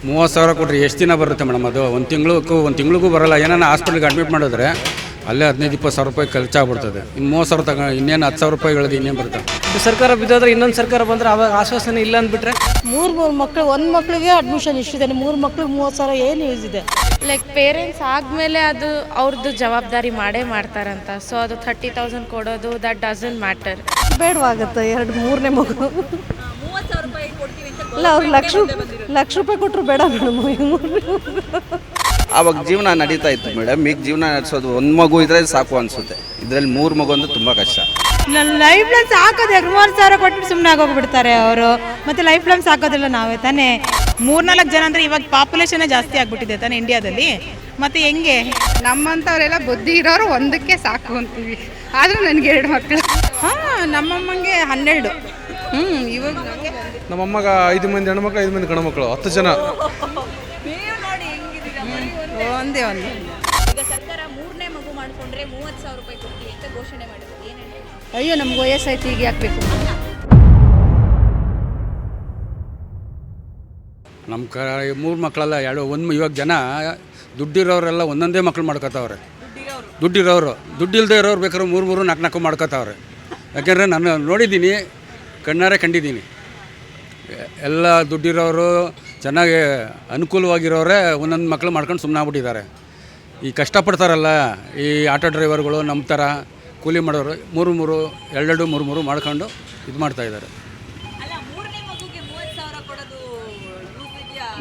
30,000 ಕೊಟ್ಟರೆ ಎಷ್ಟು ದಿನ ಬರುತ್ತೆ ಮೇಡಮ್? ಅದು ಒಂದು ತಿಂಗಳಿಗೂ ಬರೋಲ್ಲ. ಏನಾನ ಹಾಸ್ಪಿಟ್ಲಿಗೆ ಅಡ್ಮಿಟ್ ಮಾಡಿದ್ರೆ ಅಲ್ಲೇ 15-20 ಸಾವಿರ ರೂಪಾಯಿ ಖರ್ಚಾಗ್ಬಿಡ್ತದೆ. ಇನ್ನು 30,000 ತಗೊಂಡು ಇನ್ನೇನು 10,000 ರೂಪಾಯಿಗಳದ್ದು ಇನ್ನೇನು ಬರುತ್ತೆ? ಸರ್ಕಾರ ಬಿದ್ದೋದ್ರೆ ಇನ್ನೊಂದು ಸರ್ಕಾರ ಬಂದರೆ ಅವಾಗ ಆಶ್ವಾಸನೆ ಇಲ್ಲ ಅಂದ್ಬಿಟ್ರೆ ಮೂರು ಮಕ್ಕಳು, ಒಂದು ಮಕ್ಕಳಿಗೆ ಅಡ್ಮಿಷನ್ ಇಷ್ಟಿದೆ, 3 ಮಕ್ಕಳಿಗೆ 30,000 ಏನು ಯೂಸ್ ಇದೆ? ಲೈಕ್ ಪೇರೆಂಟ್ಸ್ ಆದಮೇಲೆ ಅದು ಅವ್ರದ್ದು ಜವಾಬ್ದಾರಿ ಮಾಡೇ ಮಾಡ್ತಾರಂತ. ಸೊ ಅದು 30,000 ಕೊಡೋದು ದಟ್ ಡಸಂಟ್ ಮ್ಯಾಟರ್. ಬೇಡವಾಗುತ್ತೆ 2-3ನೇ ಮಗು. ಇಲ್ಲ, ಅವ್ರು ಲಕ್ಷ ರೂಪಾಯಿ ಕೊಟ್ಟರು ಬೇಡ ಮೇಡಮ್. ಆವಾಗ ಜೀವನ ನಡೀತಾ ಇತ್ತು ಮೇಡಮ್. ಈಗ ಜೀವನ ನಡೆಸೋದು ಒಂದು ಮಗು ಇದ್ರೆ ಸಾಕು ಅನಿಸುತ್ತೆ. ಇದರಲ್ಲಿ 3 ಮಗು ಅಂದ್ರೆ ತುಂಬ ಕಷ್ಟ. ಲೈಫ್ ಲಾಂಗ್ ಸಾಕೋದು 3,000 ಕೊಟ್ಟು ಸುಮ್ಮನೆ ಆಗೋಗ್ಬಿಡ್ತಾರೆ ಅವರು. ಮತ್ತು ಲೈಫ್ ಲಾಂಗ್ ಸಾಕೋದಿಲ್ಲ ನಾವೇ ತಾನೇ. 3-4 ಜನ ಅಂದರೆ ಇವಾಗ ಪಾಪ್ಯುಲೇಷನ್ನೇ ಜಾಸ್ತಿ ಆಗಿಬಿಟ್ಟಿದೆ ತಾನೇ ಇಂಡಿಯಾದಲ್ಲಿ. ಮತ್ತು ಹೆಂಗೆ ನಮ್ಮಂಥವರೆಲ್ಲ ಬುದ್ಧಿ ಇರೋರು ಒಂದಕ್ಕೆ ಸಾಕು ಅಂತೀವಿ. ಆದರೂ ನನಗೆ 2 ಮಕ್ಕಳು. ನಮ್ಮಮ್ಮಂಗೆ 12. ಇವಾಗ ನಮ್ಮಮ್ಮಗ 5 ಮಂದಿ ಹೆಣ್ಮಕ್ಳು, 5 ಮಂದಿ ಗಂಡ್ಮಕ್ಳು, 10 ಜನ. ಒಂದೇ ಒಂದು. ಈಗ ಸರ್ಕಾರ 3ನೇ ಮಗು ಮಾಡಿಕೊಂಡ್ರೆ 30,000 ರೂಪಾಯಿ ಕೊಡ್ತೀವಿ ಅಂತ ಘೋಷಣೆ ಮಾಡಿದ್ರು. ಏನೇನು? ಅಯ್ಯೋ, ನಮ್ಗೆ ವಯಸ್ಸಾಯ್ತು, ಈಗ ಹಾಕ್ಬೇಕು. ನಮ್ಮ 3 ಮಕ್ಕಳೆಲ್ಲ ಇವಾಗ ಜನ ದುಡ್ಡಿರೋರೆಲ್ಲ ಒಂದೊಂದೇ ಮಕ್ಳು ಮಾಡ್ಕೋತಾವ್ರೆ. ದುಡ್ಡಿಲ್ಲದೆ ಇರೋರು ಬೇಕಾದ್ರೆ 3-3, 4-4 ಮಾಡ್ಕೋತಾವ್ರೆ. ಯಾಕೆಂದರೆ ನಾನು ನೋಡಿದ್ದೀನಿ, ಕಣ್ಣಾರೆ ಕಂಡಿದ್ದೀನಿ. ಎಲ್ಲ ದುಡ್ಡಿರೋರು ಚೆನ್ನಾಗಿ ಅನುಕೂಲವಾಗಿರೋರೇ ಒಂದೊಂದು ಮಕ್ಕಳು ಮಾಡ್ಕೊಂಡು ಸುಮ್ಮನೆ ಆಗ್ಬಿಟ್ಟಿದ್ದಾರೆ. ಈ ಕಷ್ಟಪಡ್ತಾರಲ್ಲ ಈ ಆಟೋ ಡ್ರೈವರ್ಗಳು, ನಮ್ಮ ಥರ ಕೂಲಿ ಮಾಡೋರು 2-3 ಮಾಡ್ಕೊಂಡು ಇದು ಮಾಡ್ತಾಯಿದ್ದಾರೆ. ಅಲ್ಲ, 3ನೇ ಮಗುಗೆ 30,000 ಕೊಡೋದು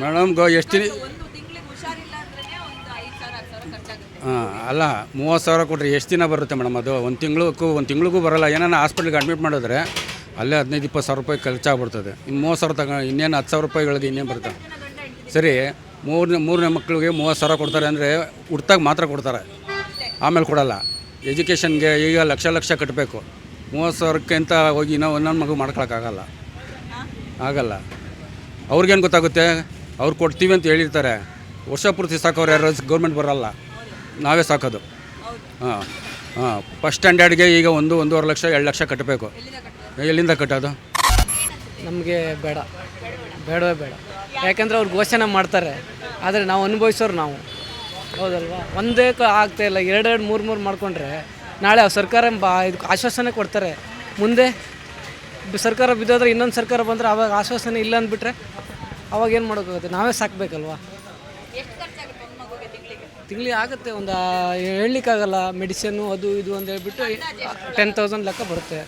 ಮೇಡಮ್ ಎಷ್ಟು ದಿನ? ಒಂದು ತಿಂಗಳಿಗೆ ಹುಷಾರಿಲ್ಲ ಅಂದ್ರೆ ಒಂದು 5,000-10,000 ಖರ್ಚಾಗುತ್ತೆ. ಅಲ್ಲ, 30,000 ಕೊಟ್ಟರೆ ಎಷ್ಟು ದಿನ ಬರುತ್ತೆ ಮೇಡಮ್? ಅದು ಒಂದು ತಿಂಗಳಿಗೂ ಬರೋಲ್ಲ. ಏನಾನ ಹಾಸ್ಪಿಟ್ಲಿಗೆ ಅಡ್ಮಿಟ್ ಮಾಡಿದ್ರೆ ಅಲ್ಲೇ 15-20 ಸಾವಿರ ರೂಪಾಯಿ ಖರ್ಚಾಗ್ಬಿಡ್ತದೆ. ಇನ್ನು 30,000 ತಗೊಂಡು ಇನ್ನೇನು 10,000 ರೂಪಾಯಿಗಳದ್ದು ಇನ್ನೇನು ಬರುತ್ತೆ? ಸರಿ, ಮೂರನೇ ಮಕ್ಕಳಿಗೆ 30,000 ಕೊಡ್ತಾರೆ ಅಂದರೆ ಹುಡ್ತಾಗ ಮಾತ್ರ ಕೊಡ್ತಾರೆ, ಆಮೇಲೆ ಕೊಡಲ್ಲ. ಎಜುಕೇಷನ್ಗೆ ಈಗ ಲಕ್ಷ ಕಟ್ಟಬೇಕು. 30,000ಕ್ಕೆ ಅಂತ ಹೋಗಿ ಇನ್ನೂ ಒಂದೊಂದು ಮಗು ಮಾಡ್ಕೊಳಕ್ಕಾಗಲ್ಲ. ಅವ್ರಿಗೇನು ಗೊತ್ತಾಗುತ್ತೆ? ಅವ್ರು ಕೊಡ್ತೀವಿ ಅಂತ ಹೇಳಿರ್ತಾರೆ. ವರ್ಷ ಪೂರ್ತಿ ಸಾಕೋರು ಯಾರು? ಗೌರ್ಮೆಂಟ್ ಬರೋಲ್ಲ, ನಾವೇ ಸಾಕೋದು. ಫಸ್ಟ್ ಸ್ಟ್ಯಾಂಡರ್ಡ್ಗೆ ಈಗ 1-1.5 ಲಕ್ಷ 2 ಲಕ್ಷ ಕಟ್ಟಬೇಕು. ಎಲ್ಲಿಂದ ಕಟ್ಟೋದು? ನಮಗೆ ಬೇಡವೇ ಬೇಡ. ಯಾಕೆಂದರೆ ಅವ್ರು ಘೋಷಣೆ ಮಾಡ್ತಾರೆ, ಆದರೆ ನಾವು ಅನುಭವಿಸೋರು ನಾವು, ಹೌದಲ್ವಾ? ಒಂದೇ ಆಗ್ತಾಯಿಲ್ಲ, 2-3 ಮಾಡಿಕೊಂಡ್ರೆ ನಾಳೆ ಸರ್ಕಾರ ಇದಕ್ಕೆ ಆಶ್ವಾಸನೆ ಕೊಡ್ತಾರೆ. ಮುಂದೆ ಸರ್ಕಾರ ಬಿದ್ದೋದ್ರೆ ಇನ್ನೊಂದು ಸರ್ಕಾರ ಬಂದರೆ ಅವಾಗ ಆಶ್ವಾಸನೆ ಇಲ್ಲ ಅಂದ್ಬಿಟ್ರೆ ಅವಾಗ ಏನು ಮಾಡೋಕ್ಕಾಗುತ್ತೆ? ನಾವೇ ಸಾಕಬೇಕಲ್ವಾ? ತಿಂಗಳಿಗೆ ಆಗುತ್ತೆ, ಒಂದು ಹೇಳಲಿಕ್ಕಾಗಲ್ಲ. ಮೆಡಿಸಿನ್ನು ಅದು ಇದು ಅಂತ ಹೇಳ್ಬಿಟ್ಟು 10,000 ಲೆಕ್ಕ ಬರುತ್ತೆ.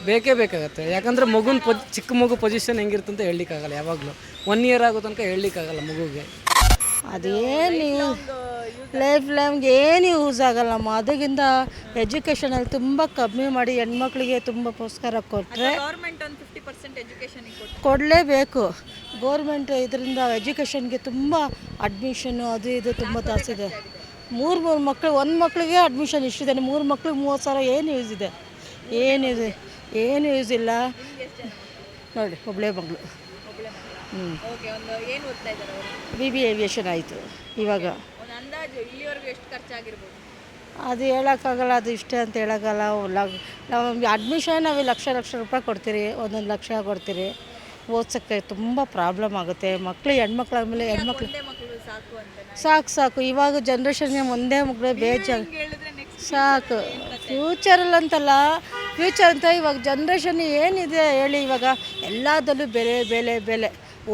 ಬೇಕೇ ಬೇಕಾಗತ್ತೆ. ಯಾಕಂದರೆ ಮಗುನ ಚಿಕ್ಕ ಮಗು ಪೊಸಿಷನ್ ಹೆಂಗಿರುತ್ತೆ ಅಂತ ಹೇಳಲಿಕ್ಕಾಗಲ್ಲ. ಯಾವಾಗಲೂ 1 ಇಯರ್ ಆಗೋ ತನಕ ಹೇಳಲಿಕ್ಕಾಗಲ್ಲ ಮಗುಗೆ. ಅದೇನು ಲೈಫ್ ಲಾಂಗ್ ಏನು ಯೂಸ್ ಆಗಲ್ಲಮ್ಮ. ಅದಕ್ಕಿಂತ ಎಜುಕೇಷನಲ್ಲಿ ತುಂಬ ಕಮ್ಮಿ ಮಾಡಿ ಹೆಣ್ಮಕ್ಳಿಗೆ ತುಂಬ ಪುರಸ್ಕಾರ ಕೊಟ್ಟರೆ ಗೌರ್ಮೆಂಟ್ ಒಂದು 50% ಎಜುಕೇಷನಿಗೆ ಕೊಡಲೇಬೇಕು. ಗೌರ್ಮೆಂಟ್ ಇದರಿಂದ ಎಜುಕೇಷನ್ಗೆ ತುಂಬ ಅಡ್ಮಿಷನ್ನು ಅದು ಇದು ತುಂಬ ಜಾಸ್ತಿ ಇದೆ. 3 ಮಕ್ಕಳು, ಒಂದು ಮಕ್ಕಳಿಗೆ ಅಡ್ಮಿಷನ್ ಇಷ್ಟಿದೆ, 3 ಮಕ್ಕಳಿಗೆ 30,000 ಏನು ಯೂಸ್ ಇದೆ? ಏನು ಯೂಸ್ ಇಲ್ಲ ನೋಡಿ. ಒಬ್ಬಳೇ ಮಗಳು. ಏನು ಓದ್ತಾ ಇದ್ದಾರೆ ಅವರು? BB ಏವಿಯೇಷನ್ ಆಯಿತು ಇವಾಗ. ಒಂದು ಅಂದಾಜು ಇಲ್ಲಿವರೆಗೂ ಎಷ್ಟು ಖರ್ಚಾಗಿರ್ಬೋದು? ಅದು ಹೇಳೋಕ್ಕಾಗಲ್ಲ, ಅದು ಇಷ್ಟೇ ಅಂತ ಹೇಳೋಕ್ಕಲ್ಲ. ನಾವು ಅಡ್ಮಿಷನ್ ನಾವು ಲಕ್ಷ ರೂಪಾಯಿ ಕೊಡ್ತೀರಿ, 1 ಲಕ್ಷ ಕೊಡ್ತೀರಿ. ಓದ್ಸೋಕ್ಕೆ ತುಂಬ ಪ್ರಾಬ್ಲಮ್ ಆಗುತ್ತೆ. ಹೆಣ್ಮಕ್ಳು ಆದಮೇಲೆ ಸಾಕು. ಇವಾಗ ಜನ್ರೇಷನ್ಗೆ ಒಂದೇ ಮಕ್ಕಳು ಬೇಜಾರು ಸಾಕು. ಫ್ಯೂಚರಲ್ಲಂತಲ್ಲ, ಫ್ಯೂಚರ್ ಅಂತ ಇವಾಗ ಜನ್ರೇಷನ್ ಏನಿದೆ ಹೇಳಿ? ಇವಾಗ ಎಲ್ಲದಲ್ಲೂ ಬೆಲೆ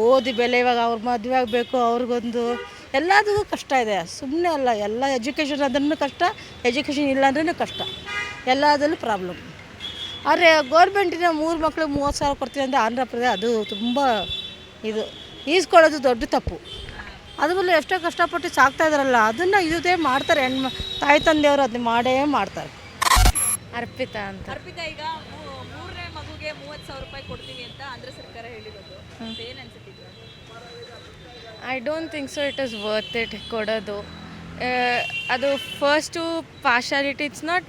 ಓದಿ ಬೆಲೆ. ಇವಾಗ ಅವ್ರ ಮದುವೆ ಆಗಬೇಕು, ಅವ್ರಿಗೊಂದು ಎಲ್ಲದಕ್ಕೂ ಕಷ್ಟ ಇದೆ. ಸುಮ್ಮನೆ ಅಲ್ಲ, ಎಲ್ಲ ಎಜುಕೇಷನ್ ಅದನ್ನು ಕಷ್ಟ, ಎಜುಕೇಷನ್ ಇಲ್ಲ ಅಂದ್ರೂ ಕಷ್ಟ, ಎಲ್ಲದರಲ್ಲೂ ಪ್ರಾಬ್ಲಮ್. ಆದರೆ ಗೌರ್ಮೆಂಟಿನ 3 ಮಕ್ಕಳಿಗೆ 30,000 ಕೊಡ್ತೀವಿ ಅಂದರೆ ಆಂಧ್ರ ಪ್ರದೇಶ ಅದು ತುಂಬ ಇದು ಈಸ್ಕೊಳ್ಳೋದು ದೊಡ್ಡ ತಪ್ಪು. ಅದರಲ್ಲೂ ಎಷ್ಟೋ ಕಷ್ಟಪಟ್ಟು ಸಾಕ್ತಾ ಇದ್ದಾರಲ್ಲ, ಅದನ್ನು ಇದೇ ಮಾಡ್ತಾರೆ. ತಾಯಿ ತಂದೆಯವರು ಅದನ್ನ ಮಾಡೇ ಮಾಡ್ತಾರೆ. ಅರ್ಪಿತಾ ಅಂತ. ಅರ್ಪಿತಾ, ಈಗ 3ನೇ ಮಗುಗೆ 30,000 ರೂಪಾಯಿ ಕೊಡ್ತೀವಿ ಅಂತ ಆಂಧ್ರ ಸರ್ಕಾರ ಹೇಳಿರೋದು ಏನು ಅನ್ಸುತ್ತಿದ್ರು? I don't think so it is worth it ಕೊಡೋದು. ಅದು first partiality. It's not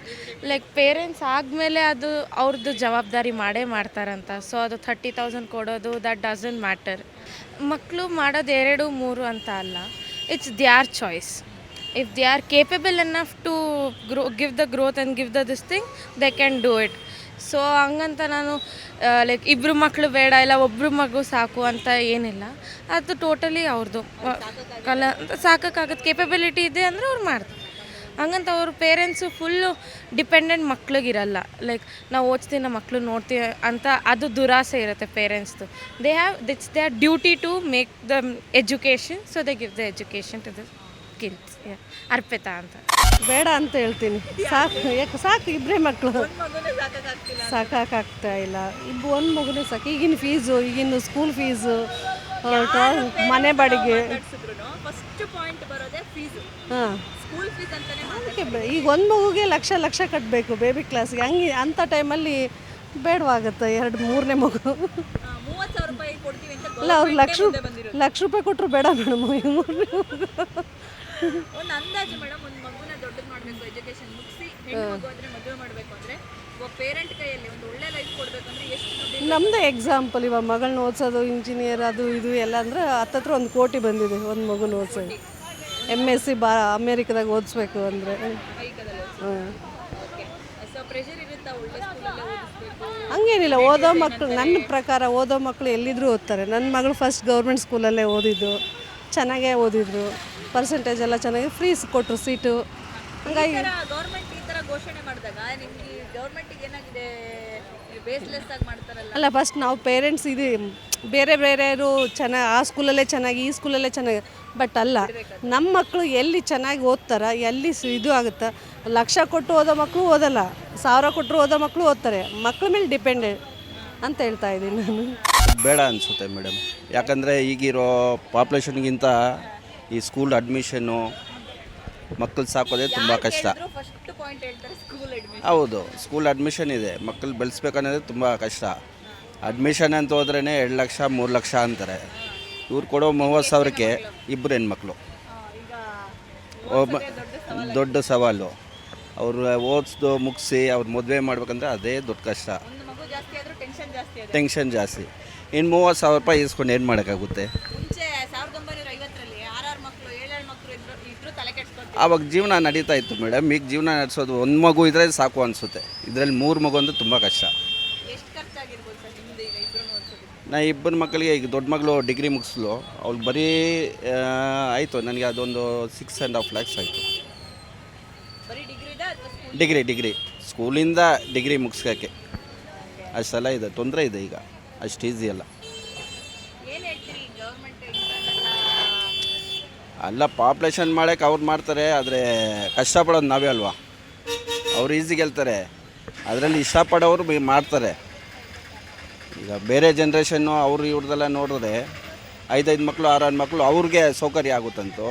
like parents ಆದಮೇಲೆ ಅದು ಅವ್ರದ್ದು ಜವಾಬ್ದಾರಿ ಮಾಡೇ ಮಾಡ್ತಾರಂತ. ಸೊ ಅದು 30,000 ಕೊಡೋದು ದಟ್ ಡಸಂಟ್ ಮ್ಯಾಟರ್. ಮಕ್ಕಳು ಮಾಡೋದು 2-3 ಅಂತ ಅಲ್ಲ, it's their choice. If they are capable enough to give the growth and give this thing, they can do it. So ಹಂಗಂತ ನಾನು ಲೈಕ್ ಇಬ್ಬರು ಮಕ್ಕಳು ಬೇಡ ಇಲ್ಲ ಒಬ್ಬರು ಮಗು ಸಾಕು ಅಂತ ಏನಿಲ್ಲ. ಅದು ಟೋಟಲಿ ಅವ್ರದ್ದು ಸಾಕಾಗತ್ತೆ, ಕೇಪಬಿಲಿಟಿ ಇದೆ ಅಂದರೆ ಅವ್ರು ಮಾಡ್ತಾರೆ. ಹಂಗಂತ ಅವ್ರ ಪೇರೆಂಟ್ಸು ಫುಲ್ಲು ಡಿಪೆಂಡೆಂಟ್ ಮಕ್ಳಿಗಿರಲ್ಲ. ಲೈಕ್ ನಾವು ಓದಿಸ್ತೀವಿ, ನಮ್ಮ ಮಕ್ಕಳು ನೋಡ್ತೀವಿ ಅಂತ ಅದು ದುರಾಸೆ ಇರುತ್ತೆ ಪೇರೆಂಟ್ಸ್ದು. That's they are duty to make the education, so they give the education to the kids. Arpita ಅಂತ. ಬೇಡ ಅಂತ ಹೇಳ್ತೀನಿ. ಸಾಕು ಇಬ್ಬರೇ ಮಕ್ಕಳು, ಸಾಕಾಗ್ತಾ ಇಲ್ಲ. ಒಂದು ಮಗುನೇ ಸಾಕು. ಈಗಿನ ಫೀಸು, ಈಗಿನ ಸ್ಕೂಲ್ ಫೀಸು, ಮನೆ ಬಾಡಿಗೆ. ಫಸ್ಟ್ ಪಾಯಿಂಟ್ ಬರೋದೇ ಫೀಸು. ಹಾಂ, ಸ್ಕೂಲ್ ಫೀಸ್ ಅಂತಾನೆ ಅದಕ್ಕೆ ಈಗ ಒಂದು ಮಗುಗೆ ಲಕ್ಷ ಕಟ್ಟಬೇಕು ಬೇಬಿ ಕ್ಲಾಸ್ಗೆ. ಹಂಗೆ ಅಂಥ ಟೈಮಲ್ಲಿ ಬೇಡವಾಗುತ್ತೆ 2-3ನೇ ಮಗು. 30,000 ರೂಪಾಯಿ ಕೊಡ್ತೀವಿ ಅಂತ ಅಲ್ಲ, ಅವ್ರು ಲಕ್ಷ ರೂಪಾಯಿ ಕೊಟ್ಟರು ಬೇಡ ಮೇಡಮ್. ಒಂದು ಅಂದಾಜು ಮೇಡಮ್, ಒಂದು ಮಗುನ ದೊಡ್ಡದು ಮಾಡಬೇಕು, ಎಜುಕೇಶನ್ ಮುಗಿಸಿ ಹೆಣ್ಣು ಮಗು ಆದರೆ ಮದುವೆ ಮಾಡಬೇಕು ಅಂದರೆ ಒಬ್ಬ ಪೇರೆಂಟ್ ಕೈಯಲ್ಲಿ ಒಂದು ಒಳ್ಳೆ ಲೈಫ್ ಕೊಡಬೇಕಂದ್ರೆ ಎಷ್ಟು ದುಡ್ಡು? ನಮ್ಮದೇ ಎಕ್ಸಾಂಪಲ್, ಇವಾಗ ಮಗಳನ್ನ ಓದಿಸೋದು, ಇಂಜಿನಿಯರ್ ಅದು ಇದು ಎಲ್ಲ ಅಂದರೆ ಹತ್ತತ್ರ 1 ಕೋಟಿ ಬಂದಿದೆ ಒಂದು ಮಗುನ ಓದಿಸೋದು. MSc ಅಮೇರಿಕಾದಾಗ ಓದಿಸ್ಬೇಕು ಅಂದರೆ. ಸೊ ಪ್ರೆಷರ್ ಇರುತ್ತಾ ಒಳ್ಳೆ ಸ್ಕೂಲಲ್ಲೇ ಓದಿಸ್ಬೇಕು? ಹಂಗೇನಿಲ್ಲ, ಓದೋ ಮಕ್ಕಳು ನನ್ನ ಪ್ರಕಾರ ಓದೋ ಮಕ್ಕಳು ಎಲ್ಲಿದ್ರೂ ಓದ್ತಾರೆ. ನನ್ನ ಮಗಳು ಫಸ್ಟ್ ಗೌರ್ಮೆಂಟ್ ಸ್ಕೂಲಲ್ಲೇ ಓದಿದ್ದು, ಚೆನ್ನಾಗೇ ಓದಿದ್ರು, ಪರ್ಸೆಂಟೇಜ್ ಎಲ್ಲ ಚೆನ್ನಾಗಿ, ಫ್ರೀ ಕೊಟ್ಟರು ಸೀಟು. ಹಂಗಾಗಿ ಗೌರ್ಮೆಂಟ್ ಈ ಥರ ಘೋಷಣೆ ಮಾಡಿದಾಗ ನಿಮ್ಗೆ ಗೌರ್ಮೆಂಟಿಗೆ ಏನಾಗಿದೆ, ಬೇಸ್ಲೆಸ್ ಆಗಿ ಮಾಡ್ತಾರಲ್ಲ? ಅಲ್ಲ, ಫಸ್ಟ್ ನಾವು ಪೇರೆಂಟ್ಸ್ ಇದು ಬೇರೆಯವರು ಚೆನ್ನಾಗಿ ಆ ಸ್ಕೂಲಲ್ಲೇ ಚೆನ್ನಾಗಿ, ಈ ಸ್ಕೂಲಲ್ಲೇ ಚೆನ್ನಾಗಿ, ಬಟ್ ಅಲ್ಲ, ನಮ್ಮ ಮಕ್ಕಳು ಎಲ್ಲಿ ಚೆನ್ನಾಗಿ ಓದ್ತಾರ, ಎಲ್ಲಿ ಇದು ಆಗುತ್ತಾ. ಲಕ್ಷ ಕೊಟ್ಟು ಓದೋ ಮಕ್ಕಳು ಓದಲ್ಲ, 1000 ಕೊಟ್ಟರು ಓದೋ ಮಕ್ಕಳು ಓದ್ತಾರೆ. ಮಕ್ಕಳ ಮೇಲೆ ಡಿಪೆಂಡೆಡ್ ಅಂತ ಹೇಳ್ತಾ ಇದ್ದೀನಿ ನಾನು. ಬೇಡ ಅನಿಸುತ್ತೆ ಮೇಡಮ್. ಯಾಕಂದರೆ ಈಗಿರೋ ಪಾಪ್ಯುಲೇಷನ್ಗಿಂತ ಈ ಸ್ಕೂಲ್ ಅಡ್ಮಿಷನ್ನು ಮಕ್ಕಳು ಸಾಕೋದೇ ತುಂಬ ಕಷ್ಟ. ಫಸ್ಟ್ ಪಾಯಿಂಟ್ ಹೇಳ್ತಾರೆ ಸ್ಕೂಲ್ ಅಡ್ಮಿಷನ್. ಹೌದು, ಸ್ಕೂಲ್ ಅಡ್ಮಿಷನ್ ಇದೆ, ಮಕ್ಕಳು ಬೆಳೆಸ್ಬೇಕನ್ನೋದೇ ತುಂಬ ಕಷ್ಟ. ಅಡ್ಮಿಷನ್ ಅಂತ ಹೋದ್ರೇ 2 ಲಕ್ಷ 3 ಲಕ್ಷ ಅಂತಾರೆ. ಇವ್ರು ಕೊಡೋ 30,000ಕ್ಕೆ 2 ಹೆಣ್ಮಕ್ಳು, ದೊಡ್ಡ ಸವಾಲು. ಅವರು ಓದಿಸ್ದು ಮುಗಿಸಿ ಅವ್ರು ಮದುವೆ ಮಾಡ್ಬೇಕಂದ್ರೆ ಅದೇ ದೊಡ್ಡ ಕಷ್ಟ. ಒಂದು ಮಗು ಜಾಸ್ತಿ ಆದರೂ ಟೆನ್ಷನ್ ಜಾಸ್ತಿ ಆಗುತ್ತೆ. ಟೆನ್ಷನ್ ಜಾಸ್ತಿ. ಇನ್ನು 30,000 ರೂಪಾಯಿ ಇಸ್ಕೊಂಡು ಏನು ಮಾಡೋಕ್ಕಾಗುತ್ತೆ? ಮುಂಚೆ 1950ರಲ್ಲಿ 6 ಮಕ್ಕಳು 7 ಮಕ್ಕಳು ಇದ್ರು ತಲೆ ಕೆಡ್ಸ್ಕೊಳ್ತಾರೆ. ಆವಾಗ ಜೀವನ ನಡೀತಾ ಇತ್ತು ಮೇಡಮ್. ಈಗ ಜೀವನ ನಡೆಸೋದು 1 ಮಗು ಇದ್ದರೆ ಸಾಕು ಅನಿಸುತ್ತೆ. ಇದರಲ್ಲಿ 3 ಮಗು ಅಂದರೆ ತುಂಬ ಕಷ್ಟ. ಎಷ್ಟು ಖರ್ಚಾಗಿರ್ಬೋದು ಸರ್ ನಿಮ್ಮದು ಈಗ ಇಬ್ಬರು ಓದಿಸೋದು? ನಾ 2 ಮಕ್ಕಳಿಗೆ, ಈಗ ದೊಡ್ಡ ಮಗಳು ಡಿಗ್ರಿ ಮುಗಿಸ್ಲು, ಅವ್ಳು ಬರೀ ಆಯಿತು ನನಗೆ ಅದೊಂದು 6.5 lakhs ಆಯಿತು. ಬರೀ ಡಿಗ್ರಿದ ಅಥವಾ ಡಿಗ್ರಿ ಸ್ಕೂಲಿಂದ ಡಿಗ್ರಿ ಮುಗಿಸ್ಕೋಕ್ಕೆ ಅಷ್ಟೆಲ್ಲ ಇದೆ, ತೊಂದರೆ ಇದೆ. ಈಗ ಅಷ್ಟು ಈಸಿ ಅಲ್ಲ. ಏನು ಹೇಳ್ತೀರಿ ಗೌರ್ಮೆಂಟ್ ಅಲ್ಲ, ಪಾಪ್ಯುಲೇಷನ್ ಮಾಡೋಕ್ಕೆ ಅವ್ರು ಮಾಡ್ತಾರೆ, ಆದರೆ ಕಷ್ಟಪಡೋದು ನಾವೇ ಅಲ್ವಾ. ಅವ್ರು ಈಸಿ ಗೆಲ್ತಾರೆ, ಅದರಲ್ಲಿ ಇಷ್ಟಪಡೋರು ಮಾಡ್ತಾರೆ. ಈಗ ಬೇರೆ ಜನ್ರೇಷನ್ನು ಅವ್ರು ಇವ್ರದ್ದೆಲ್ಲ ನೋಡಿದ್ರೆ 5 ಮಕ್ಕಳು 6 ಮಕ್ಕಳು ಅವ್ರಿಗೆ ಸೌಕರ್ಯ ಆಗುತ್ತಂತೂ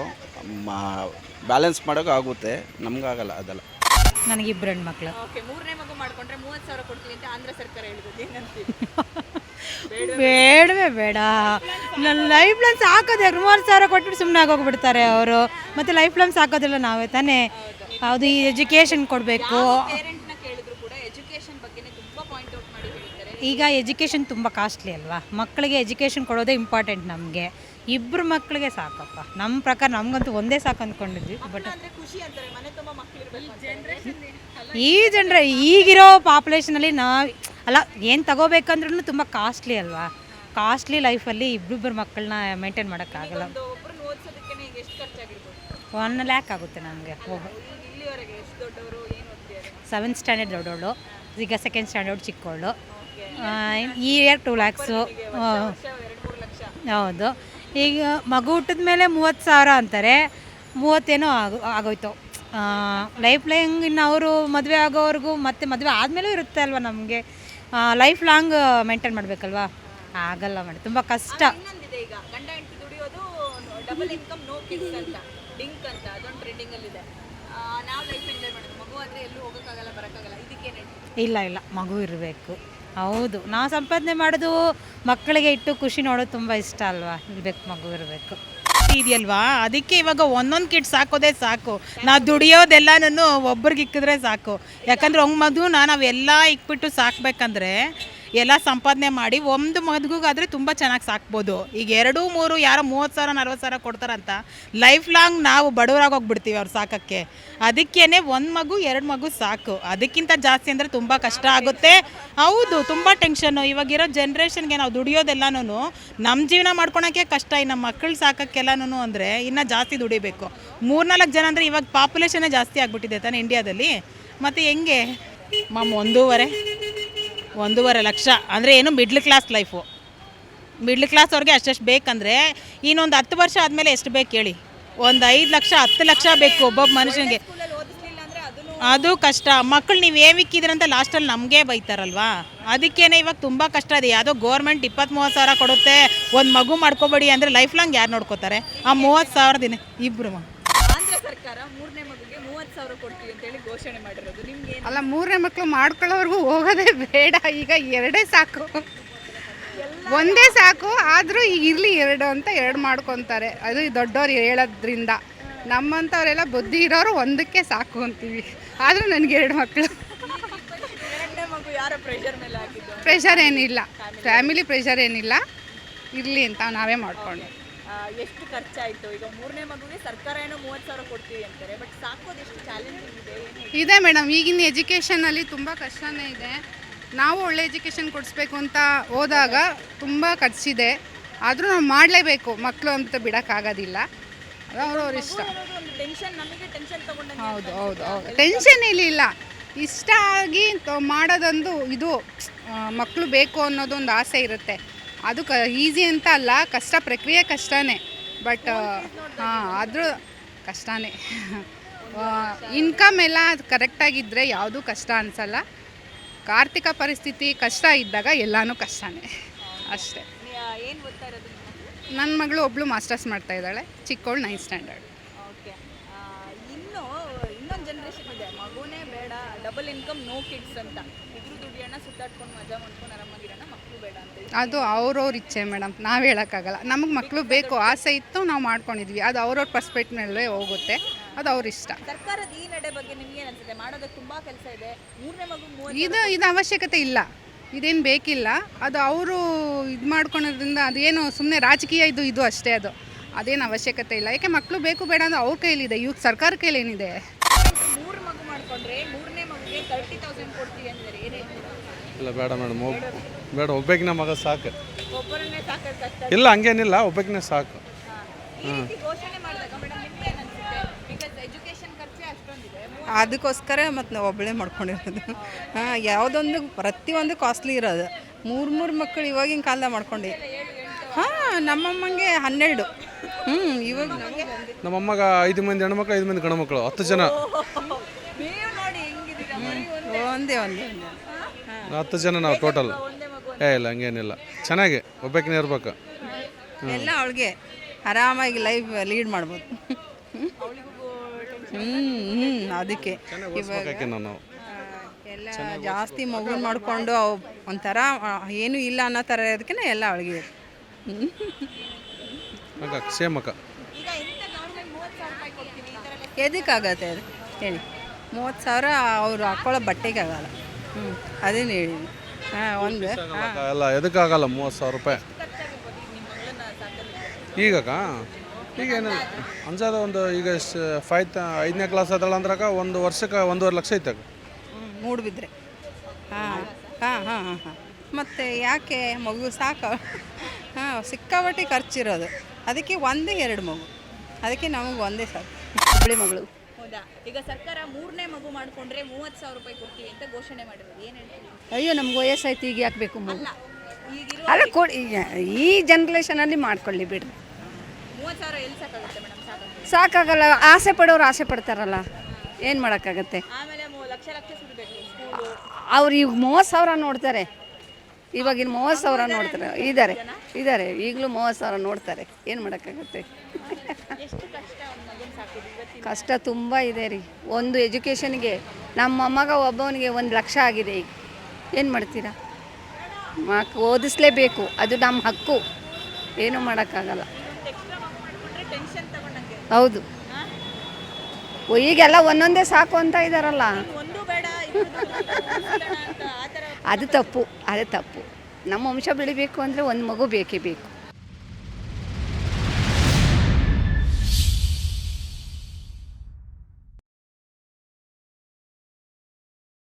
ಬ್ಯಾಲೆನ್ಸ್ ಮಾಡೋಕೆ ಆಗುತ್ತೆ, ನಮಗಾಗಲ್ಲ ಅದೆಲ್ಲ. ನನಗೆ 2 ಹೆಣ್ಮಕ್ಳು. ಓಕೆ, 3ನೇ ಮಗು ಮಾಡ್ಕೊಂಡ್ರೆ 30,000 ಕೊಡ್ತೀವಿ ಅಂತ ಆಂಧ್ರ ಸರ್ಕಾರ ಹೇಳಿರೋದು ಏನಂತೀವಿ? ಬೇಡವೇ ಬೇಡ. ನನ್ನ ಲೈಫ್ ಲಾಂಗ್ ಸಾಕೋದೇ 30,000 ಕೊಟ್ಬಿಟ್ಟು ಸುಮ್ಮನೆ ಆಗೋಗ್ಬಿಡ್ತಾರೆ ಅವರು. ಮತ್ತು ಲೈಫ್ ಲಾಂಗ್ ಸಾಕೋದಿಲ್ಲ ನಾವೇ ತಾನೇ. ಯಾವುದು ಈ ಎಜುಕೇಷನ್ ಕೊಡಬೇಕು. ಪೇರೆಂಟ್ನ ಕೇಳಿದ್ರು ಕೂಡ ಎಜುಕೇಷನ್ ಬಗ್ಗೆನೇ ತುಂಬ ಪಾಯಿಂಟ್ ಔಟ್ ಮಾಡಿ ಹೇಳ್ತಾರೆ. ಈಗ ಎಜುಕೇಷನ್ ತುಂಬ ಕಾಸ್ಟ್ಲಿ ಅಲ್ವಾ. ಮಕ್ಕಳಿಗೆ ಎಜುಕೇಷನ್ ಕೊಡೋದೇ ಇಂಪಾರ್ಟೆಂಟ್ ನಮಗೆ. 2 ಮಕ್ಕಳಿಗೆ ಸಾಕಪ್ಪ. ನಮ್ಮ ಪ್ರಕಾರ ನಮಗಂತೂ ಒಂದೇ ಸಾಕು ಅಂದ್ಕೊಂಡಿದ್ವಿ. ಬಟ್ ಅಂದ್ರೆ ಖುಷಿ ಅಂತಾರೆ, ಮನೆ ತುಂಬ ಮಕ್ಕಳು ಇರಬೇಕು. ಈಗಿರೋ ಪಾಪ್ಯುಲೇಷನಲ್ಲಿ ಅಲ್ಲ, ಏನು ತಗೋಬೇಕಂದ್ರೂ ತುಂಬ ಕಾಸ್ಟ್ಲಿ ಅಲ್ವಾ. ಕಾಸ್ಟ್ಲಿ ಲೈಫಲ್ಲಿ 2 ಮಕ್ಕಳನ್ನ ಮೇಂಟೈನ್ ಮಾಡೋಕ್ಕಾಗಲ್ಲ. ಒಬ್ಬರನ್ನ ಓದಿಸೋದಕ್ಕೆ ಈಗ ಎಷ್ಟು ಖರ್ಚಾಗಿರ್ಬೋದು? 1 lakh ಆಗುತ್ತೆ ನಮಗೆ. ಇಲ್ಲಿವರೆಗೆ ಎಷ್ಟು ದೊಡ್ಡವರು ಏನು ಓದ್ತಿದ್ದಾರೆ? 7th ಸ್ಟ್ಯಾಂಡರ್ಡ್ ದೊಡ್ಡವಳು, ಈಗ 2nd ಸ್ಟ್ಯಾಂಡರ್ಡ್ ಚಿಕ್ಕವಳು. ಈ ಇಯರ್ 2 lakhs. 2-3 ಲಕ್ಷ. ಹೌದು. ಈಗ ಮಗು ಹುಟ್ಟಿದ ಮೇಲೆ 30,000 ಅಂತಾರೆ. 30 ಏನೋ ಆಗೋಯ್ತು. ಲೈಫ್ ಲಾಂಗ್ ಇನ್ನು ಅವರು ಮದುವೆ ಆಗೋವರೆಗೂ, ಮತ್ತು ಮದುವೆ ಆದಮೇಲೂ ಇರುತ್ತೆ ಅಲ್ವಾ ನಮಗೆ. ಲೈಫ್ ಲಾಂಗ್ ಮೇಂಟೈನ್ ಮಾಡಬೇಕಲ್ವಾ. ಆಗಲ್ಲ ಮೇಡಮ್, ತುಂಬ ಕಷ್ಟ. ಇನ್ನೊಂದಿದೆ, ಈಗ ಗಂಡ ಹೆಂಡತಿ ದುಡಿಯೋದು ಡಬಲ್ ಇನ್ಕಮ್ ನೋ ಕಿಡ್ಸ್ ಅಂತ, ಡಿಂಕ್ ಅಂತ, ಅದೊಂದು ಟ್ರೆಂಡಿಂಗಲ್ಲಿದೆ. ನಾವು ಲೈಫ್ ಎಂಜಾಯ್ ಮಾಡೋದು, ಮಗು ಆದರೆ ಎಲ್ಲೂ ಹೋಗೋಕ್ಕಾಗಲ್ಲ, ಬರೋಕ್ಕಾಗಲ್ಲ. ಇದಕ್ಕೇನು ಹೇಳ್ತೀವಿ? ಇಲ್ಲ, ಮಗು ಇರಬೇಕು. ಹೌದು, ನಾವು ಸಂಪಾದನೆ ಮಾಡೋದು ಮಕ್ಕಳಿಗೆ ಇಟ್ಟು ಖುಷಿ ನೋಡೋದು ತುಂಬ ಇಷ್ಟ ಅಲ್ವಾ. ಇರಬೇಕು, ಮಗು ಇರಬೇಕು. ಇದೆಯಲ್ವಾ, ಅದಕ್ಕೆ ಇವಾಗ ಒಂದೊಂದು ಕಿಟ್ ಸಾಕೋದೇ ಸಾಕು. ನಾವು ದುಡಿಯೋದೆಲ್ಲನೂ ಒಬ್ರಿಗೆ ಇಕ್ಕಿದ್ರೆ ಸಾಕು. ಯಾಕಂದರೆ ಮದುನ ನಾವೆಲ್ಲ ಇಕ್ಬಿಟ್ಟು ಸಾಕಬೇಕಂದ್ರೆ ಎಲ್ಲ ಸಂಪಾದನೆ ಮಾಡಿ ಒಂದು ಮಗುಗಾದರೆ ತುಂಬ ಚೆನ್ನಾಗಿ ಸಾಕ್ಬೋದು. ಈಗ 2 3 ಯಾರೋ 30,000 40,000 ಕೊಡ್ತಾರಂತ ಲೈಫ್ ಲಾಂಗ್ ನಾವು ಬಡವರಾಗಿ ಹೋಗ್ಬಿಡ್ತೀವಿ ಅವ್ರು ಸಾಕೋಕ್ಕೆ. ಅದಕ್ಕೇ ಒಂದು ಮಗು 2 ಮಗು ಸಾಕು. ಅದಕ್ಕಿಂತ ಜಾಸ್ತಿ ಅಂದರೆ ತುಂಬ ಕಷ್ಟ ಆಗುತ್ತೆ. ಹೌದು, ತುಂಬ ಟೆನ್ಷನ್ನು. ಇವಾಗಿರೋ ಜನ್ರೇಷನ್ಗೆ ನಾವು ದುಡಿಯೋದೆಲ್ಲನೂ ನಮ್ಮ ಜೀವನ ಮಾಡ್ಕೊಳಕ್ಕೆ ಕಷ್ಟ. ಇನ್ನು ನಮ್ಮ ಮಕ್ಕಳು ಸಾಕೋಕ್ಕೆಲ್ಲನೂ ಅಂದರೆ ಇನ್ನೂ ಜಾಸ್ತಿ ದುಡಿಬೇಕು. 3-4 ಜನ ಅಂದರೆ ಇವಾಗ ಪಾಪ್ಯುಲೇಷನ್ನೇ ಜಾಸ್ತಿ ಆಗಿಬಿಟ್ಟಿದೆ ತಾನೇ ಇಂಡಿಯಾದಲ್ಲಿ. ಮತ್ತು ಹೆಂಗೆ ಮ್ಯಾಮ್ 1.5 ಲಕ್ಷ ಅಂದರೆ ಏನು middle class life. Middle class ಅವ್ರಿಗೆ ಅಷ್ಟೆಷ್ಟು ಬೇಕಂದರೆ ಇನ್ನೊಂದು 10 ವರ್ಷ ಆದಮೇಲೆ ಎಷ್ಟು ಬೇಕು ಹೇಳಿ? ಒಂದು 5 ಲಕ್ಷ 10 ಲಕ್ಷ ಬೇಕು ಒಬ್ಬೊಬ್ಬ ಮನುಷ್ಯನಿಗೆ. ಅದು ಕಷ್ಟ. ಮಕ್ಕಳು ನೀವು ಏವಿಕ್ಕಿದ್ರಂತ ಲಾಸ್ಟಲ್ಲಿ ನಮಗೆ ಬೈತಾರಲ್ವಾ. ಅದಕ್ಕೇನೆ ಇವಾಗ ತುಂಬ ಕಷ್ಟ ಇದೆ. ಯಾವುದೋ ಗೋರ್ಮೆಂಟ್ 20-30 ಸಾವಿರ ಕೊಡುತ್ತೆ, ಒಂದು ಮಗು ಮಾಡ್ಕೋಬೇಡಿ ಅಂದರೆ ಲೈಫ್ ಲಾಂಗ್ ಯಾರು ನೋಡ್ಕೋತಾರೆ? ಆ 30,000 ದಿನ ಇಬ್ಬರು ಆಂಧ್ರ ಸರ್ಕಾರ 3ನೇ ಮಗುಗೆ 30,000 ಕೊಡ್ತೀವಿ ಅಂತೇಳಿ ಘೋಷಣೆ ಮಾಡಿರೋದು ನಿಮ್ಗೆ ಅಲ್ಲ, 3ನೇ ಮಕ್ಕಳು ಮಾಡ್ಕೊಳ್ಳೋರ್ಗೂ ಹೋಗೋದೇ ಬೇಡ. ಈಗ 2 ಸಾಕು, 1 ಸಾಕು. ಆದರೂ ಈಗ ಇರಲಿ 2 ಅಂತ 2 ಮಾಡ್ಕೊತಾರೆ. ಅದು ದೊಡ್ಡವ್ರು ಹೇಳೋದ್ರಿಂದ. ನಮ್ಮಂಥವರೆಲ್ಲ ಬುದ್ಧಿ ಇರೋರು 1ಕ್ಕೆ ಸಾಕು ಅಂತೀವಿ. ಆದರೂ ನನಗೆ 2 ಮಕ್ಕಳು. 2ನೇ ಮಗು ಯಾರ ಪ್ರೆಷರ್ ಮೇಲೆ ಹಾಕಿದ್ದು? ಪ್ರೆಷರ್ ಏನಿಲ್ಲ, ಫ್ಯಾಮಿಲಿ ಪ್ರೆಷರ್ ಏನಿಲ್ಲ. ಇರಲಿ ಅಂತ ನಾವೇ ಮಾಡ್ಕೊಂಡು. ಎಷ್ಟು ಖರ್ಚಾಯಿತು? ಈಗ 3ನೇ ಮಗುಗೆ ಸರ್ಕಾರ ಏನೋ 30,000 ಕೊಡ್ತೀವಿ ಅಂತಾರೆ, ಬಟ್ ಸಾಕೋದು ಎಷ್ಟು ಚಾಲೆಂಜಿಂಗ್ ಇದೆ? ಇದೆ ಮೇಡಮ್, ಈಗಿನ ಎಜುಕೇಷನಲ್ಲಿ ತುಂಬ ಕಷ್ಟನೇ ಇದೆ. ನಾವು ಒಳ್ಳೆ ಎಜುಕೇಷನ್ ಕೊಡಿಸ್ಬೇಕು ಅಂತ ಹೋದಾಗ ತುಂಬ ಖರ್ಚಿದೆ. ಆದರೂ ನಾವು ಮಾಡಲೇಬೇಕು, ಮಕ್ಕಳು ಅಂತ ಬಿಡೋಕ್ಕಾಗೋದಿಲ್ಲ. ಅದು ಅವ್ರವ್ರ ಇಷ್ಟ. ಟೆನ್ಷನ್, ನಮಗೆ ಟೆನ್ಷನ್ ತಗೊಂಡಂಗೆ. ಹೌದು ಹೌದು ಹೌದು, ಟೆನ್ಷನ್ ಇಲ್ಲ. ಇಷ್ಟ ಆಗಿ ಮಾಡೋದೊಂದು ಇದು ಮಕ್ಕಳು ಬೇಕು ಅನ್ನೋದೊಂದು ಆಸೆ ಇರುತ್ತೆ. ಅದು ಈಸಿ ಅಂತ ಅಲ್ಲ, ಕಷ್ಟ, ಪ್ರಕ್ರಿಯೆ ಕಷ್ಟನೇ. ಬಟ್ ಆದರೂ ಕಷ್ಟನೇ. ಇನ್ಕಮ್ ಎಲ್ಲ ಕರೆಕ್ಟಾಗಿದ್ದರೆ ಯಾವುದೂ ಕಷ್ಟ ಅನಿಸಲ್ಲ. ಆರ್ಥಿಕ ಪರಿಸ್ಥಿತಿ ಕಷ್ಟ ಇದ್ದಾಗ ಎಲ್ಲನೂ ಕಷ್ಟನೇ ಅಷ್ಟೇ. ಏನು ಓದ್ತಾ ಇರೋದು? ನನ್ನ ಮಗಳು ಒಬ್ಬಳು ಮಾಸ್ಟರ್ಸ್ ಮಾಡ್ತಾ ಇದ್ದಾಳೆ, ಚಿಕ್ಕವಳು 9th ಸ್ಟ್ಯಾಂಡರ್ಡ್. ಓಕೆ. ಇನ್ನೊಂದು ಜನ್ರೇಷನ್ ಇದೆ, ಮಗುನೇ ಬೇಡ, ಡಬಲ್ ಇನ್ಕಮ್, ನೋ ಕಿಡ್ಸ್ ಅಂತ. ಇಬ್ರು ದುಡಿಯೋಣ, ಸುತ್ತಾಡ್ಕೊಂಡು ಮಜಾ ಮಾಡ್ಕೊಂಡು ಆರಾಮಾಗಿರೋಣ, ಮಕ್ಕಳು ಬೇಡ ಅಂತ. ಅದು ಅವ್ರವ್ರ ಇಚ್ಛೆ ಮೇಡಮ್, ನಾವು ಹೇಳೋಕ್ಕಾಗಲ್ಲ. ನಮಗೆ ಮಕ್ಕಳು ಬೇಕು, ಆಸೆ ಇತ್ತು, ನಾವು ಮಾಡ್ಕೊಂಡಿದ್ವಿ. ಅದು ಅವ್ರವ್ರ ಪರ್ಸ್ಪೆಕ್ಟ್ ಮೇಲೆ ಹೋಗುತ್ತೆ, ಅದು ಅವ್ರ ಇಷ್ಟ. ಸರ್ಕಾರದ ಈ ನಡೆ ಬಗ್ಗೆ ನಿಮ್ಗೆ ಏನು ಅನ್ಸುತ್ತೆ? ಮಾಡೋದಕ್ಕೆ ತುಂಬ ಕೆಲಸ ಇದೆ. 3ನೇ ಮಗು ಇದು ಅವಶ್ಯಕತೆ ಇಲ್ಲ, ಇದೇನು ಬೇಕಿಲ್ಲ. ಅದು ಅವರು ಇದು ಮಾಡ್ಕೊಳೋದ್ರಿಂದ ಅದೇನು ಸುಮ್ಮನೆ ರಾಜಕೀಯ ಇದು ಅಷ್ಟೇ. ಅದೇನು ಅವಶ್ಯಕತೆ ಇಲ್ಲ. ಯಾಕೆ ಮಕ್ಕಳು ಬೇಕು ಬೇಡ ಅಂದ್ರೆ ಅವ್ರ ಕೈಲಿದೆ, ಇವಾಗ ಸರ್ಕಾರ ಕೈಲಿ ಏನಿದೆ? 3 ಮಗು ಮಾಡ್ಕೊಂಡ್ರೆ 3ನೇ ಮಗುಗೆ 30,000 ಕೊಡ್ತೀವಿ ಅಂದರೆ ಏನು ಹೇಳ್ತೀರಾ? ಇಲ್ಲ, ಬೇಡ ಮೇಡಮ್, ಬೇಡ. ಒಬ್ಬಾಕಿನ ಮಗ ಸಾಕು. ಒಬ್ಬರನ್ನೇ ಸಾಕೋದು ಕಷ್ಟ. ಇಲ್ಲ, ಹಂಗೇನಿಲ್ಲ, ಒಬ್ಬಾಕಿನ ಸಾಕು. ಈ ರೀತಿ ಘೋಷಣೆ ಮಾಡಿದಾಗ ಮೇಡಮ್ ನಿಮ್ಗೆ ಏನು ಅನ್ಸುತ್ತೆ? ಬಿಕಾಸ್ ಎಜುಕೇಷನ್ ಖರ್ಚೆ ಅಷ್ಟೊಂದಿದೆ. ಅದಕ್ಕೋಸ್ಕರ ಮತ್ತು ನಾವು ಒಬ್ಬಳೇ ಮಾಡ್ಕೊಂಡಿರೋದು. ಯಾವುದೊಂದು ಪ್ರತಿಯೊಂದು ಕಾಸ್ಟ್ಲಿ ಇರೋದು. 3 ಮಕ್ಕಳು ಇವಾಗಿನ ಕಾಲದಾಗ ಮಾಡ್ಕೊಂಡು. ನಮ್ಮಮ್ಮಂಗೆ 12. ಇವಾಗ ನಮ್ಮಮ್ಮಗ 5 ಮಂದಿ ಹೆಣ್ಮಕ್ಳು, 5 ಮಂದಿ ಗಂಡ್ಮಕ್ಳು, 10 ಜನ. ನೀವು ನೋಡಿ ಹೆಂಗಿದ್ದೀರಾ? ಒಂದೇ 10 ಜನ ನಾವು ಟೋಟಲ್. ಇಲ್ಲ, ಹಂಗೇನಿಲ್ಲ, ಚೆನ್ನಾಗಿ ಒಬ್ಬಾಕಿನ ಇರ್ಬೇಕು. ಎಲ್ಲ ಅವಳಿಗೆ ಆರಾಮಾಗಿ ಲೈಫ್ ಲೀಡ್ ಮಾಡ್ಬೋದು. ಅದಕ್ಕೆ ಇವಾಗ ನಾವು ಎಲ್ಲ ಜಾಸ್ತಿ ಮಗು ಮಾಡಿಕೊಂಡು ಒಂಥರ ಏನೂ ಇಲ್ಲ ಅನ್ನೋ ಥರ ಇರೋದಕ್ಕೆ ಎಲ್ಲ ಅವಳಿಗೆ ಸೇಮ್ ಅಕ್ಕ. ಈಗ ಇಂಥ ಗೌರ್ಮೆಂಟ್ 30,000 ರೂಪಾಯಿ ಕೊಡ್ತೀವಿ, ಈ ಥರ ಎಲ್ಲ ಎದಕ್ಕಾಗತ್ತೆ ಅದು ಹೇಳಿ? 30,000 ಅವ್ರು ಹಾಕ್ಕೊಳ್ಳೋ ಬಟ್ಟೆಗೆ ಆಗಲ್ಲ. ಅದೇನು ಹೇಳಿ ಒಂದು ಎಲ್ಲ ಎದಕ್ಕಾಗಲ್ಲ 30,000 ರೂಪಾಯಿ ಈಗಕ್ಕ. ಈಗ ಏನಿಲ್ಲ ಅನ್ಸೋದ ಒಂದು ಈಗ 5ನೇ ಕ್ಲಾಸ್ ಅದಲ್ಲ ಅಂದ್ರಾಗ ಒಂದು ವರ್ಷಕ್ಕೆ 1.5 ಲಕ್ಷ ಐತಾಗ ಮೂಡ್ಬಿದ್ರೆ. ಮತ್ತು ಯಾಕೆ ಮಗು ಸಾಕು. ಸಿಕ್ಕಾಪಟ್ಟೆ ಖರ್ಚಿರೋದು. ಅದಕ್ಕೆ 1-2 ಮಗು, ಅದಕ್ಕೆ ನಮಗೆ 1 ಸಾಕು. ಹುಬ್ಬಳ್ಳಿ ಮಗಳು. ಹೌದಾ? ಈಗ ಸರ್ಕಾರ 3ನೇ ಮಗು ಮಾಡ್ಕೊಂಡ್ರೆ 30,000 ರೂಪಾಯಿ ಕೊಡ್ತೀವಿ ಅಂತ ಘೋಷಣೆ ಮಾಡಿರೋದು, ಏನು ಹೇಳ್ತೀವಿ? ಅಯ್ಯೋ, ನಮ್ಗೆ ವಯಸ್ಸಾಯ್ತು, ಈಗ ಯಾಕೆ ಬೇಕು ಮಗು? ಈಗಿರೋ ಅಲ್ಲ ಈ ಜನ್ರೇಷನಲ್ಲಿ ಮಾಡ್ಕೊಳ್ಳಿ ಬಿಡ್ರಿ. 30,000 ಎಲ್ಲಿ ಸಾಕಾಗುತ್ತೆ ಮೇಡಮ್? ಸಾಕಾಗಲ್ಲ. ಆಸೆ ಪಡೋರು ಆಸೆ ಪಡ್ತಾರಲ್ಲ, ಏನು ಮಾಡೋಕ್ಕಾಗತ್ತೆ? ಆಮೇಲೆ ಲಕ್ಷ ಸುಡಬೇಕು ಸ್ಕೂಲು. ಅವ್ರು ಈಗ 30,000 ನೋಡ್ತಾರೆ. ಇವಾಗಿನ 30,000 ನೋಡ್ತಾರೆ. ಇದ್ದಾರೆ ಈಗಲೂ 30,000 ನೋಡ್ತಾರೆ. ಏನು ಮಾಡೋಕ್ಕಾಗತ್ತೆ? ಎಷ್ಟು ಕಷ್ಟ ಒಂದು ಮಗನ ಸಾಕೋದು ಇವತ್ತಿನ? ಕಷ್ಟ ತುಂಬ ಇದೆ ರೀ. ಒಂದು ಎಜುಕೇಷನ್ಗೆ ನಮ್ಮ ಮಗ ಒಬ್ಬವನಿಗೆ 1 ಲಕ್ಷ ಆಗಿದೆ. ಈಗ ಏನು ಮಾಡ್ತೀರಾ? ಓದಿಸ್ಲೇಬೇಕು, ಅದು ನಮ್ಮ ಹಕ್ಕು. ಏನೂ ಮಾಡೋಕ್ಕಾಗಲ್ಲ. ಹೌದು, ಈಗೆಲ್ಲ ಒಂದೊಂದೇ ಸಾಕು ಅಂತ ಇದ್ದಾರಲ್ಲ. ಒಂದು ಬೇಡ, ಇಬ್ರು ಅಂತ ಆ ಥರ ಅದು ತಪ್ಪು ನಮ್ಮ ವಂಶ ಬೆಳಿಬೇಕು ಅಂದರೆ ಒಂದು ಮಗು ಬೇಕೇ ಬೇಕು.